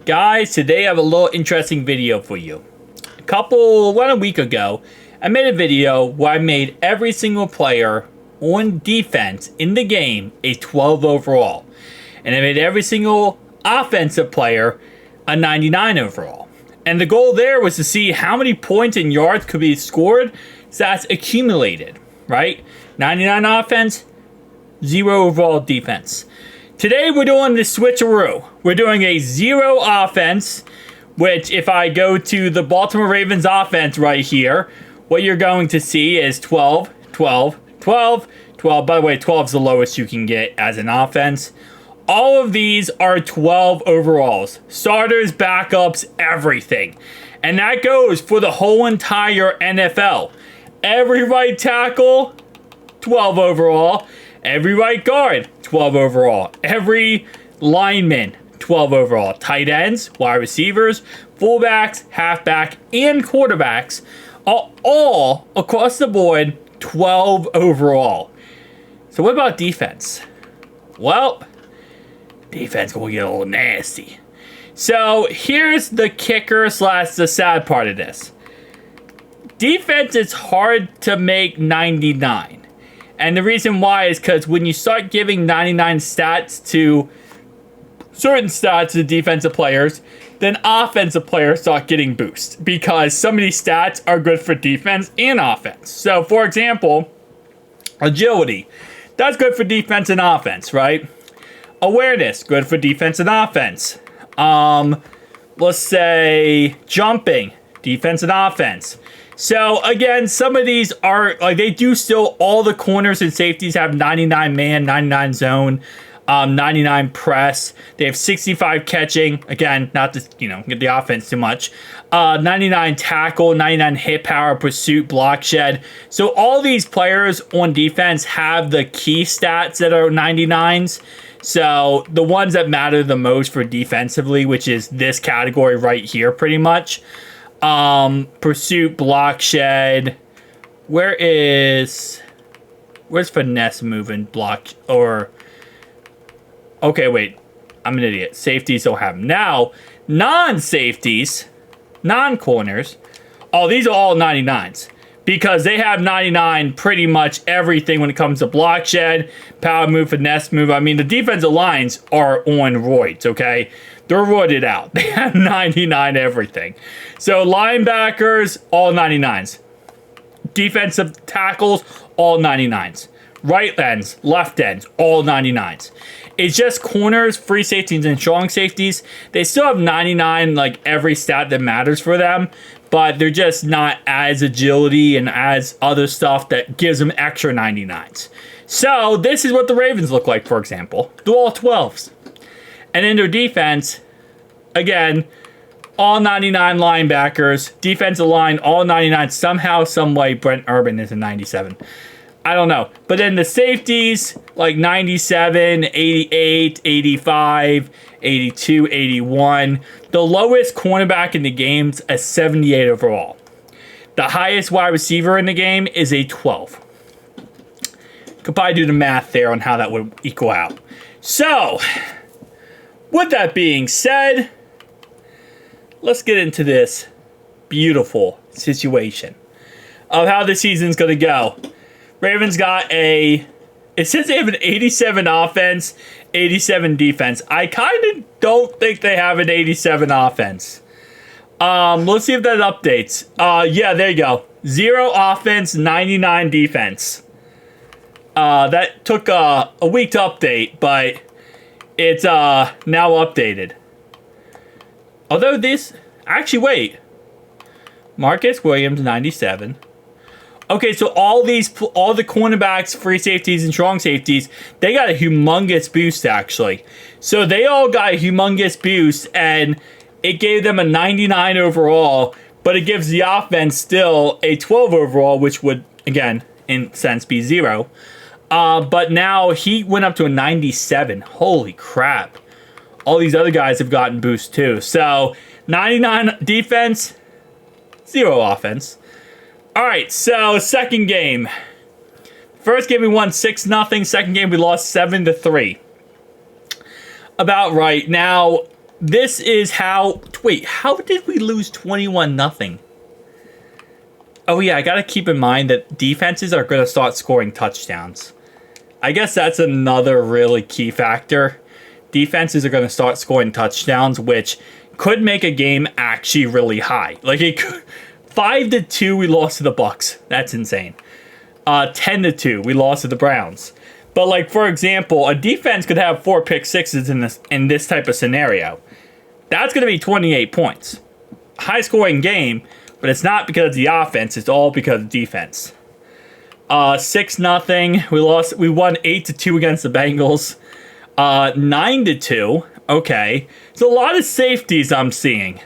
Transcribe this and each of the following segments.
Guys, today I have a little interesting video for you. About a week ago, I made a video where I made every single player on defense in the game a 12 overall. And I made every single offensive player a 99 overall. And the goal there was to see how many points and yards could be scored, so that's accumulated, right? 99 offense, 0 overall defense. Today we're doing the switcheroo. We're doing a 0 offense, which if I go to the Baltimore Ravens offense right here, what you're going to see is 12, 12, 12, 12. By the way, 12 is the lowest you can get as an offense. All of these are 12 overalls. Starters, backups, everything. And that goes for the whole entire NFL. Every right tackle, 12 overall. Every right guard, 12 overall. Every lineman, 12 overall. Tight ends, wide receivers, fullbacks, halfback, and quarterbacks are all across the board 12 overall. So what about defense? Well, defense gonna get a little nasty. So here's the kicker / the sad part of this. Defense is hard to make 99. And the reason why is because when you start giving 99 stats to certain stats to defensive players, then offensive players start getting boost because some of these stats are good for defense and offense. So, for example, agility. That's good for defense and offense, right? Awareness, good for defense and offense. Let's say jumping, defense and offense. So, again, some of these are, like, they do still, all the corners and safeties have 99 man, 99 zone, 99 press. They have 65 catching. Again, not to, get the offense too much. 99 tackle, 99 hit power, pursuit, block shed. So, all these players on defense have the key stats that are 99s. So, the ones that matter the most for defensively, which is this category right here, pretty much. Pursuit, block shed. Where's finesse moving? Block or okay, wait. I'm an idiot. Safeties don't have them. Now, non-safeties, non-corners. Oh, these are all 99s. Because they have 99 pretty much everything when it comes to block shed, power move, finesse move. I mean, the defensive lines are on roids, okay? They're roided out. They have 99 everything. So linebackers, all 99s. Defensive tackles, all 99s. Right ends, left ends, all 99s. It's just corners, free safeties, and strong safeties. They still have 99, like every stat that matters for them, but they're just not as agility and as other stuff that gives them extra 99s. So this is what the Ravens look like, for example. They're all 12s. And in their defense, again, all 99 linebackers, defensive line, all 99. Somehow, some way, Brent Urban is a 97. I don't know. But then the safeties, like 97, 88, 85, 82, 81. The lowest cornerback in the game's a 78 overall. The highest wide receiver in the game is a 12. Could probably do the math there on how that would equal out. So, with that being said, let's get into this beautiful situation of how the season's going to go. Ravens got it says they have an 87 offense, 87 defense. I kind of don't think they have an 87 offense. Let's see if that updates. Yeah, there you go. 0 offense, 99 defense. That took a week to update, but it's now updated. Although actually wait. Marcus Williams, 97. Okay, so all the cornerbacks, free safeties, and strong safeties, they got a humongous boost, actually. So they all got a humongous boost, and it gave them a 99 overall, but it gives the offense still a 12 overall, which would, again, in a sense, be 0. But now he went up to a 97. Holy crap. All these other guys have gotten boost, too. So, 99 defense, 0 offense. All right, so second game. First game we won 6-0. Second game we lost 7-3. About right. Now, this is how... Wait, how did we lose 21-0? Oh, yeah, I got to keep in mind that defenses are going to start scoring touchdowns. I guess that's another really key factor. Defenses are going to start scoring touchdowns, which could make a game actually really high. Like, it could... 5-2, we lost to the Bucks. That's insane. 10-2, we lost to the Browns. But, like, for example, a defense could have 4 pick sixes in this type of scenario. That's going to be 28 points. High-scoring game, but it's not because of the offense. It's all because of defense. 6-0. We won 8-2 against the Bengals. 9-2. Okay. It's a lot of safeties I'm seeing.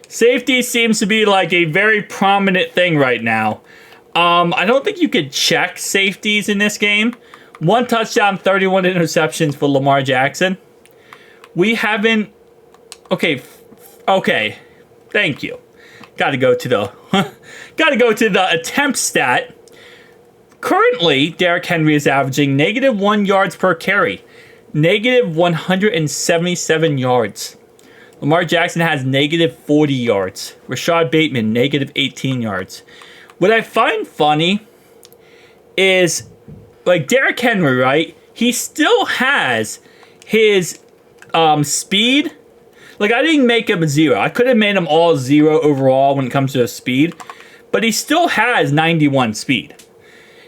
Safety seems to be like a very prominent thing right now. I don't think you could check safeties in this game. 1 touchdown, 31 interceptions for Lamar Jackson. We haven't... Okay. Okay. Thank you. Gotta go to the attempt stat. Currently, Derrick Henry is averaging -1 yards per carry. -177 yards. Lamar Jackson has -40 yards. Rashad Bateman, -18 yards. What I find funny is, like, Derrick Henry, right? He still has his speed. Like, I didn't make him a 0. I could have made him all 0 overall when it comes to his speed. But he still has 91 speed.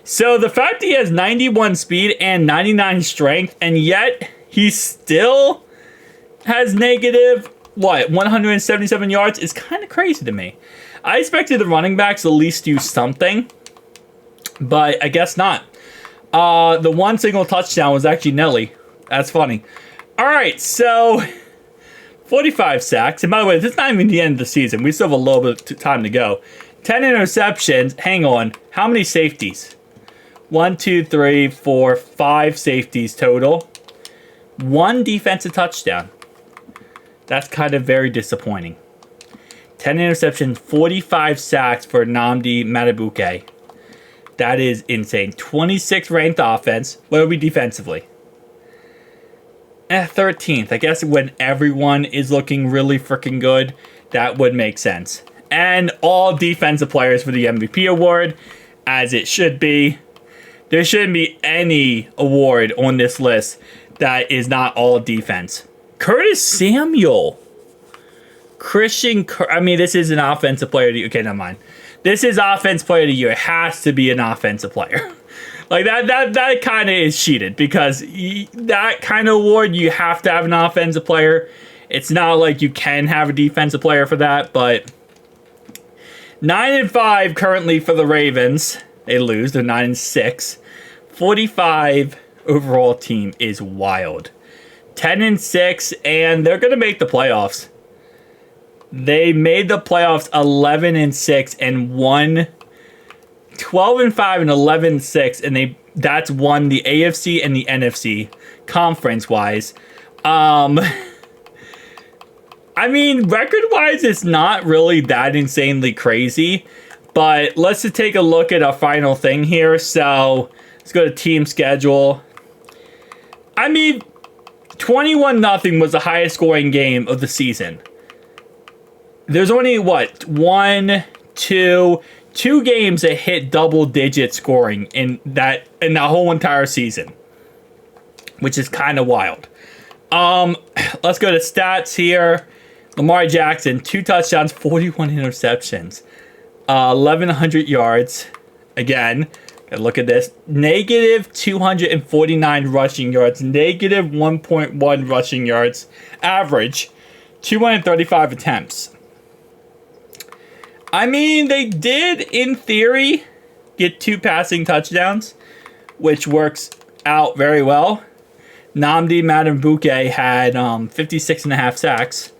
So the fact that he has 91 speed and 99 strength, and yet he still has -177 yards is kind of crazy to me. I expected the running backs at least do something, but I guess not. The 1 single touchdown was actually Nelly. That's funny. All right, so 45 sacks. And by the way, this is not even the end of the season. We still have a little bit of time to go. 10 interceptions. Hang on. How many safeties? 1, 2, 3, 4, 5 safeties total. 1 defensive touchdown. That's kind of very disappointing. 10 interceptions, 45 sacks for Nnamdi Madubuike. That is insane. 26th ranked offense. What are we defensively? 13th. I guess when everyone is looking really freaking good, that would make sense. And all defensive players for the MVP award, as it should be. There shouldn't be any award on this list that is not all defense. Curtis Samuel. This is an offensive player of the year. Okay, never mind. This is offensive player of the year. It has to be an offensive player. Like, that kind of is cheated, because that kind of award, you have to have an offensive player. It's not like you can have a defensive player for that, but 9-5 currently for the Ravens. They lose. They're 9-6. 45 overall team is wild. 10-6, and they're going to make the playoffs. They made the playoffs 11-6 and won 12-5 and 11-6, and that's won the AFC and the NFC conference-wise. I mean, record-wise, it's not really that insanely crazy, but let's just take a look at our final thing here. So let's go to team schedule. I mean, 21-0 was the highest scoring game of the season. There's only, two games that hit double-digit scoring in that whole entire season, which is kind of wild. Let's go to stats here. Lamar Jackson, 2 touchdowns, 41 interceptions, 1,100 yards. Again, look at this. -249 rushing yards, -1.1 rushing yards, average, 235 attempts. I mean, they did, in theory, get 2 passing touchdowns, which works out very well. Nnamdi Madubuike had 56.5 sacks.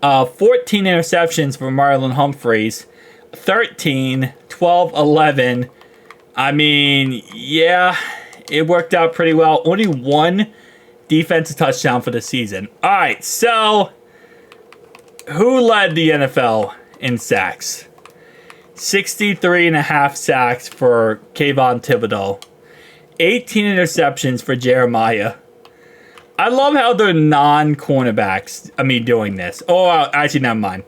14 interceptions for Marlon Humphreys. 13, 12, 11. I mean, yeah, it worked out pretty well. Only 1 defensive touchdown for the season. All right, so who led the NFL in sacks? 63.5 sacks for Kayvon Thibodeau. 18 interceptions for Jeremiah. I love how they're non-cornerbacks, doing this. Oh, actually, never mind.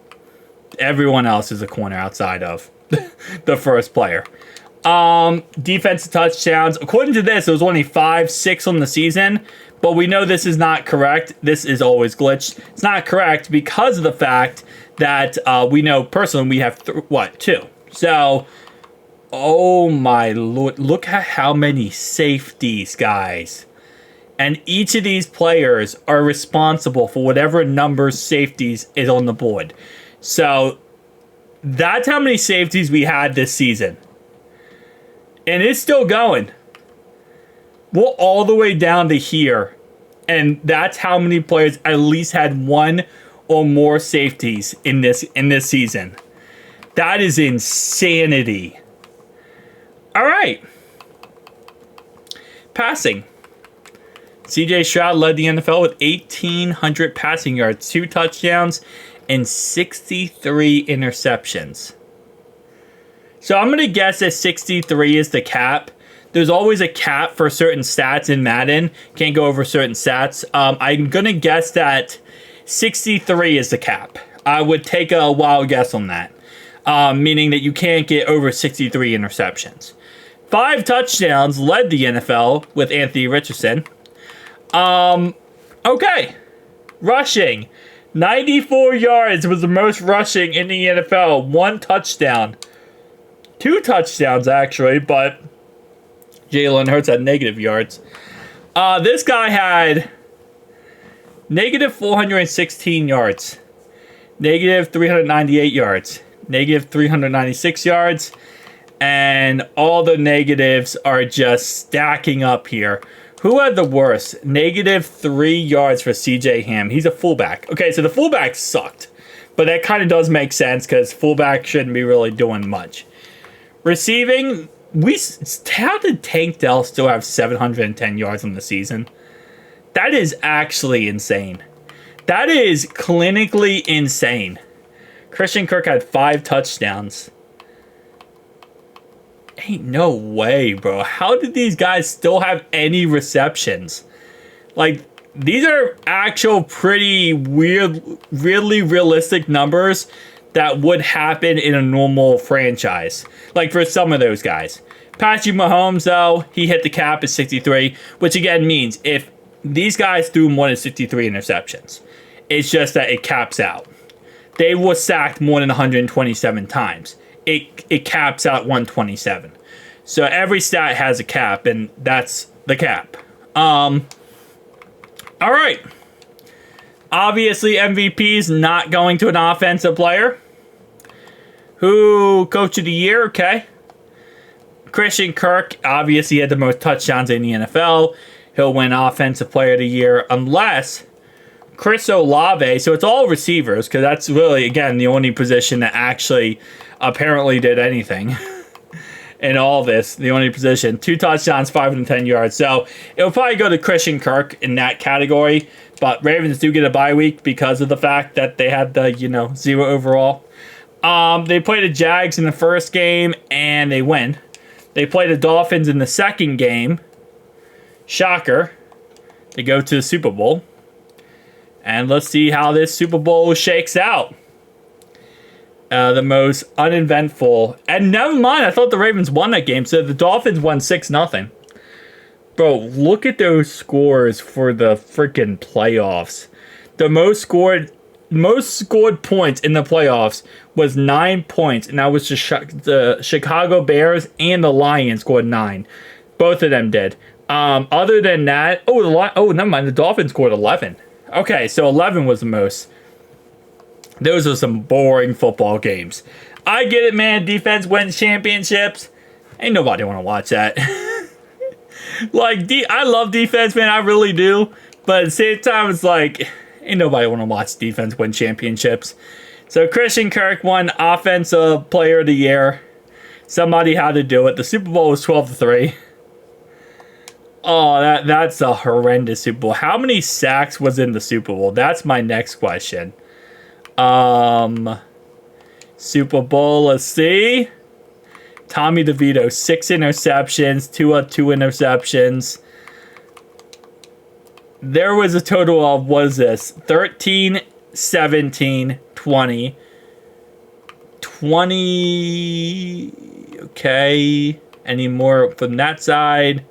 Everyone else is a corner outside of the first player. Defensive touchdowns. According to this, it was only 5-6 on the season, but we know this is not correct. This is always glitched. It's not correct because of the fact that we know personally we have, 2. So, oh my lord, look at how many safeties, guys. And each of these players are responsible for whatever number safeties is on the board. So, that's how many safeties we had this season. And it's still going. We're all the way down to here. And that's how many players at least had 1 or more safeties in this season. That is insanity. All right. Passing. CJ Stroud led the NFL with 1,800 passing yards, 2 touchdowns, and 63 interceptions. So I'm going to guess that 63 is the cap. There's always a cap for certain stats in Madden. Can't go over certain stats. I'm going to guess that 63 is the cap. I would take a wild guess on that. Meaning that you can't get over 63 interceptions. 5 touchdowns led the NFL with Anthony Richardson. Okay. Rushing. 94 yards was the most rushing in the NFL. 1 touchdown. 2 touchdowns, actually, but Jalen Hurts had negative yards. This guy had negative 416 yards, negative 398 yards, negative 396 yards, and all the negatives are just stacking up here. Who had the worst? Negative 3 yards for CJ Ham. He's a fullback. Okay, so the fullback sucked, but that kind of does make sense because fullback shouldn't be really doing much. Receiving, how did Tank Dell still have 710 yards on the season? That is actually insane. That is clinically insane. Christian Kirk had 5 touchdowns. Ain't no way, bro. How did these guys still have any receptions? Like, these are actual pretty weird, really realistic numbers that would happen in a normal franchise. Like for some of those guys. Patrick Mahomes, though, he hit the cap at 63, which again means if these guys threw more than 63 interceptions, it's just that it caps out. They were sacked more than 127 times. It caps out 127. So every stat has a cap, and that's the cap. All right. Obviously, MVP is not going to an offensive player. Who, Coach of the Year? Okay. Christian Kirk, obviously, had the most touchdowns in the NFL. He'll win Offensive Player of the Year unless Chris Olave. So it's all receivers because that's really, again, the only position that actually apparently did anything in all this. The only position. 2 touchdowns, 510 yards. So it'll probably go to Christian Kirk in that category. But Ravens do get a bye week because of the fact that they had the, 0 overall. They played the Jags in the first game, and they win. They play the Dolphins in the second game. Shocker. They go to the Super Bowl. And let's see how this Super Bowl shakes out. The most uneventful. And never mind, I thought the Ravens won that game. So the Dolphins won 6-0. Bro, look at those scores for the freaking playoffs. The most scored points in the playoffs was 9 points, and that was just the Chicago Bears and the Lions scored 9. Both of them did. Other than that, never mind. The Dolphins scored 11. Okay, so 11 was the most. Those are some boring football games. I get it, man. Defense wins championships. Ain't nobody want to watch that. I love defense, man. I really do. But at the same time, it's like, ain't nobody want to watch defense win championships. So Christian Kirk won Offensive Player of the Year. Somebody had to do it. The Super Bowl was 12-3. Oh, that's a horrendous Super Bowl. How many sacks was in the Super Bowl? That's my next question. Super Bowl, let's see. Tommy DeVito, 6 interceptions, 2 interceptions. there was a total of, what is this? 13, 17, 20. 20. Okay. Any more from that side?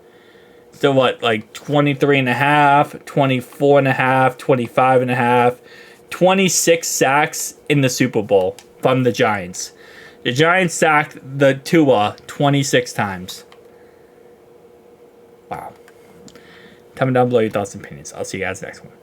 So what, like 23 and a half, 24 and a half, 25 and a half, 26 sacks in the Super Bowl from the Giants. The Giants sacked the Tua 26 times. Wow. Comment down below your thoughts and opinions. I'll see you guys next one.